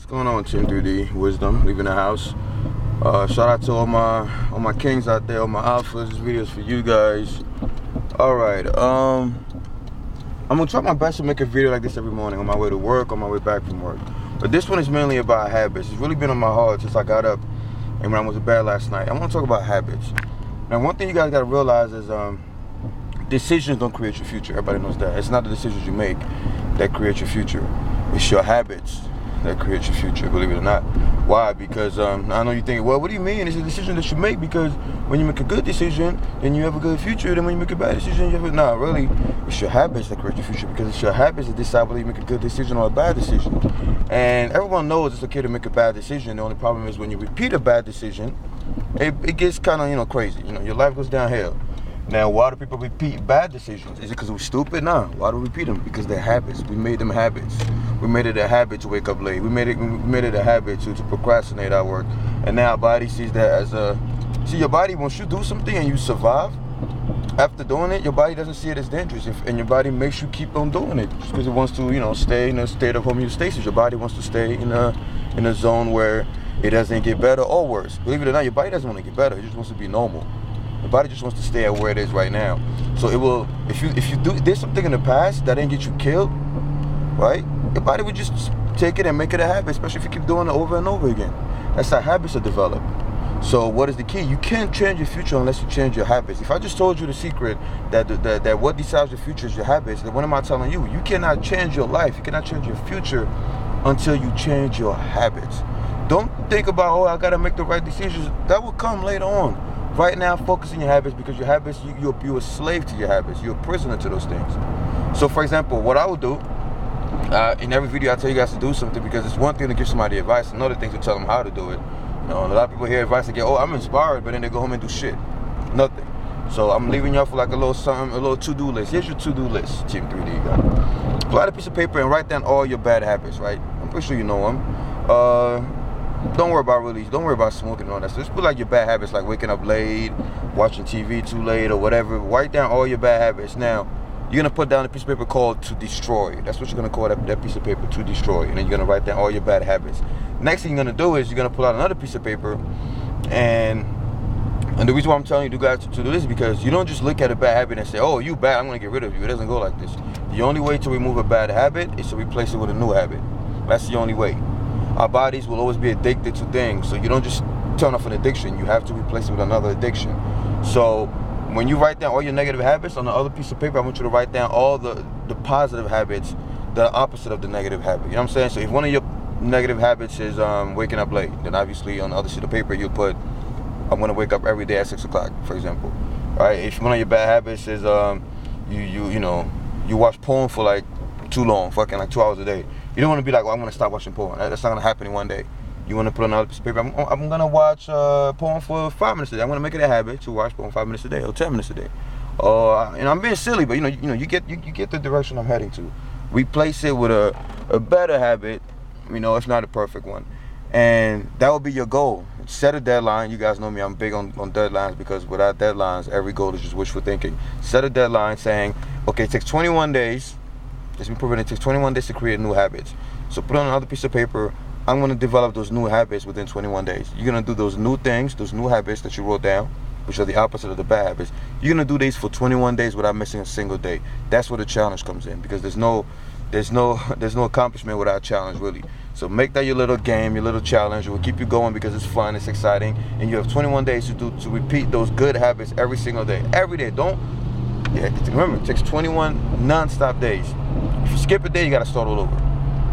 What's going on, Team 3D Wisdom? Leaving the house. Shout out to all my kings out there, all my alphas. This video is for you guys. All right. I'm gonna try my best to make a video like this every morning on my way to work, on my way back from work. But this one is mainly about habits. It's really been on my heart since I got up and when I was in bed last night. I want to talk about habits. Now, one thing you guys gotta realize is decisions don't create your future. Everybody knows that. It's not the decisions you make that create your future. It's your habits that create your future, believe it or not. Why? Because I know you think, well, what do you mean? It's a decision that you make, because when you make a good decision, then you have a good future. Then when you make a bad decision, you have a... Nah, really, it's your habits that create your future, because it's your habits that decide whether you make a good decision or a bad decision. And everyone knows it's okay to make a bad decision. The only problem is when you repeat a bad decision, it gets kind of, crazy. Your life goes downhill. Now, why do people repeat bad decisions? Is it because we're stupid? Nah. Why do we repeat them? Because they're habits. We made them habits. We made it a habit to wake up late. We made it a habit to procrastinate our work. And now our body sees that as a... See, your body, once you do something and you survive, after doing it, your body doesn't see it as dangerous. And your body makes you keep on doing it. Just because it wants to, stay in a state of homeostasis. Your body wants to stay in a zone where it doesn't get better or worse. Believe it or not, your body doesn't want to get better. It just wants to be normal. The body just wants to stay at where it is right now. So it will, if you did something in the past that didn't get you killed, right? Your body would just take it and make it a habit, especially if you keep doing it over and over again. That's how habits are developed. So what is the key? You can't change your future unless you change your habits. If I just told you the secret that what decides your future is your habits, then what am I telling you? You cannot change your life. You cannot change your future until you change your habits. Don't think about, oh, I gotta make the right decisions. That will come later on. Right now, focus on your habits, because your habits, you're a slave to your habits. You're a prisoner to those things. So, for example, what I would do, in every video I tell you guys to do something, because it's one thing to give somebody advice, another thing to tell them how to do it. A lot of people hear advice and get, oh, I'm inspired, but then they go home and do shit. Nothing. So I'm leaving y'all for like a little something, a little to-do list. Here's your to-do list, Team 3D guys. Pull out a piece of paper and write down all your bad habits, right? I'm pretty sure you know them. Don't worry about smoking and all that. So just put like your bad habits, like waking up late, watching TV too late, or whatever. Write down all your bad habits. Now, you're gonna put down a piece of paper called to destroy. That's what you're gonna call that piece of paper, to destroy. And then you're gonna write down all your bad habits. Next thing you're gonna do is you're gonna pull out another piece of paper, and the reason why I'm telling you guys to do this is because you don't just look at a bad habit and say, oh, you bad, I'm gonna get rid of you. It doesn't go like this. The only way to remove a bad habit is to replace it with a new habit. That's the only way. Our bodies will always be addicted to things, so you don't just turn off an addiction. You have to replace it with another addiction. So when you write down all your negative habits on the other piece of paper, I want you to write down all the positive habits that are opposite of the negative habit. You know what I'm saying? So if one of your negative habits is waking up late, then obviously on the other sheet of paper you put, I'm going to wake up every day at 6 o'clock, for example. All right? If one of your bad habits is you watch porn for like too long, fucking like 2 hours a day. You don't want to be like, well, I'm going to stop watching porn. That's not going to happen in one day. You want to put on another piece of paper. I'm going to watch porn for 5 minutes a day. I'm going to make it a habit to watch porn 5 minutes a day or 10 minutes a day. And I'm being silly, but you get the direction I'm heading to. Replace it with a better habit. It's not a perfect one. And that will be your goal. Set a deadline. You guys know me, I'm big on deadlines, because without deadlines, every goal is just wishful thinking. Set a deadline saying, okay, it takes 21 days. It's been proven it takes 21 days to create new habits. So put on another piece of paper, I'm going to develop those new habits within 21 days. You're going to do those new things, those new habits that you wrote down, which are the opposite of the bad habits. You're going to do these for 21 days without missing a single day. That's where the challenge comes in, because there's no accomplishment without challenge, really. So make that your little game, your little challenge. It will keep you going because it's fun, it's exciting, and you have 21 days to repeat those good habits every single day. Every day. Remember, it takes 21 non-stop days. If you skip a day, you got to start all over.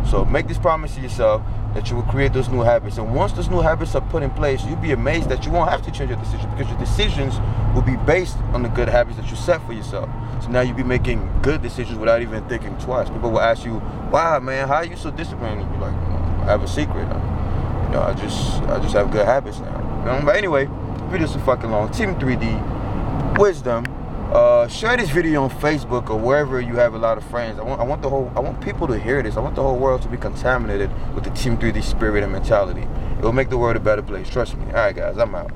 So make this promise to yourself that you will create those new habits. And once those new habits are put in place, you'll be amazed that you won't have to change your decision, because your decisions will be based on the good habits that you set for yourself. So now you'll be making good decisions without even thinking twice. People will ask you, wow, man, how are you so disciplined? And you're like, I have a secret. I just have good habits now. But anyway, the video's so fucking long. Team 3D Wisdom. Share this video on Facebook or wherever you have a lot of friends. I want people to hear this. I want the whole world to be contaminated with the Team 3D spirit and mentality. It will make the world a better place. Trust me. All right, guys, I'm out.